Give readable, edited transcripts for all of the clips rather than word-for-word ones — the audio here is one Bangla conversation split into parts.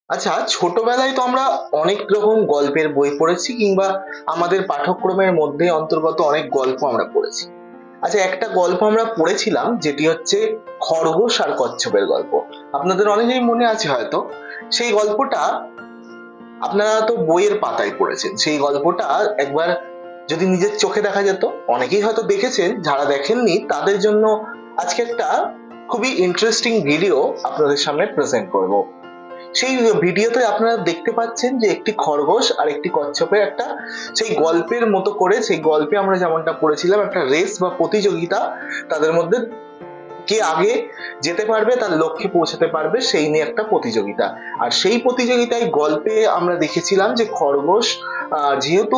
আচ্ছা, ছোটবেলায় তো আমরা অনেক রকম গল্পের বই পড়েছি কিংবা আমাদের পাঠ্যক্রমের মধ্যে অন্তর্গত অনেক গল্প আমরা পড়েছি। আচ্ছা, একটা গল্প আমরা পড়েছিলাম যেটি হচ্ছে খরগোশ আর কচ্ছপের গল্প। আপনাদের অনেকেরই মনে আছে হয়তো। সেই গল্পটা আপনারা তো বইয়ের পাতায় পড়েছেন। সেই গল্পটা একবার যদি নিজের চোখে দেখা যেত, অনেকেই হয়তো দেখেছেন, যারা দেখেননি তাদের জন্য আজকে একটা খুবই ইন্টারেস্টিং ভিডিও আপনাদের সামনে প্রেজেন্ট করব। সেই ভিডিওতে আপনারা দেখতে পাচ্ছেন যে একটি খরগোশ আর একটি কচ্ছপের একটা সেই গল্পের মতো করে, সেই গল্পে আমরা যেমনটা পড়েছিলাম, একটা রেস বা প্রতিযোগিতা তাদের মধ্যে, কে আগে যেতে পারবে, তার লক্ষ্যে পৌঁছাতে পারবে, সেই নিয়ে একটা প্রতিযোগিতা। আর সেই প্রতিযোগিতায় গল্পে আমরা দেখেছিলাম যে খরগোশ যেহেতু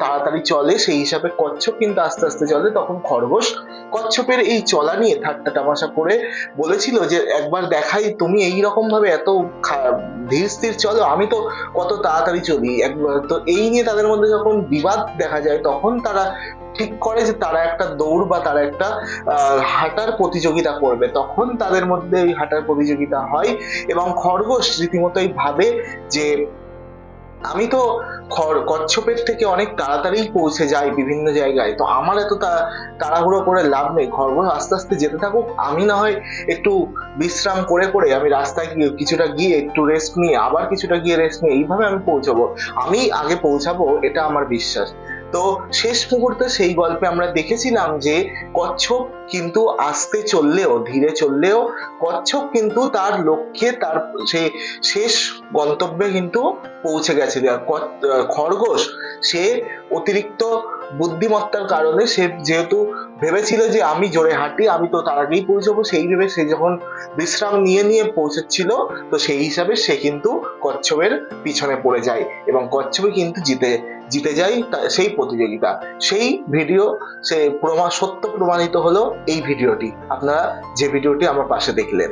তাড়াতাড়ি চলে, সেই হিসাবে কচ্ছপ কিন্তু আস্তে আস্তে চলে। তখন খরগোশ কচ্ছপের এই চলা নিয়ে ঠাট্টা তামাশা করে বলেছিল যে একবার দেখাই, তুমি এই রকম ভাবে এত ধীর স্থির চলো, আমি তো কত তাড়াতাড়ি চলি একবার। তো এই নিয়ে তাদের মধ্যে যখন বিবাদ দেখা যায়, তখন তারা ঠিক করে যে তারা একটা দৌড় বা তারা একটা হাঁটার প্রতিযোগিতা করবে। তখন তাদের মধ্যে ওই হাঁটার প্রতিযোগিতা হয় এবং খরগোশ রীতিমতোই ভাবে যে আমি তো কচ্ছপের থেকে অনেক তাড়াতাড়ি পৌঁছে যাই বিভিন্ন জায়গায়, তো আমার এত তাড়াহুড়ো করে লাভ নেই। খরগোশ আস্তে আস্তে যেতে থাকুক, আমি না হয় একটু বিশ্রাম করে করে আমি রাস্তায় গিয়ে কিছুটা গিয়ে একটু রেস্ট নিয়ে আবার কিছুটা গিয়ে রেস্ট নিয়ে এইভাবে আমি পৌঁছাবো, আমি আগে পৌঁছাবো, এটা আমার বিশ্বাস। তো শেষ মুহূর্তে সেই গল্পে আমরা দেখেছিলাম যে কচ্ছপ কিন্তু আস্তে চললেও, ধীরে চললেও, কচ্ছপ কিন্তু তার লক্ষ্যে, তার সে শেষ গন্তব্যে কিন্তু পৌঁছে গেছে। আর খরগোশ সে অতিরিক্ত বুদ্ধিমত্তার কারণে, সে যেহেতু ভেবেছিল যে আমি জোরে হাঁটি, আমি তো তার আগেই পৌঁছাবো, সেই ভেবে সে যখন বিশ্রাম নিয়ে নিয়ে পৌঁছাচ্ছিল, তো সেই হিসাবে সে কিন্তু কচ্ছপের পিছনে পড়ে যায় এবং কচ্ছপই কিন্তু জিতে জিতে যায় সেই প্রতিযোগিতা। সেই ভিডিও, সে সত্য প্রমাণিত হলো এই ভিডিওটি, আপনারা যে ভিডিওটি আমার পাশে দেখলেন।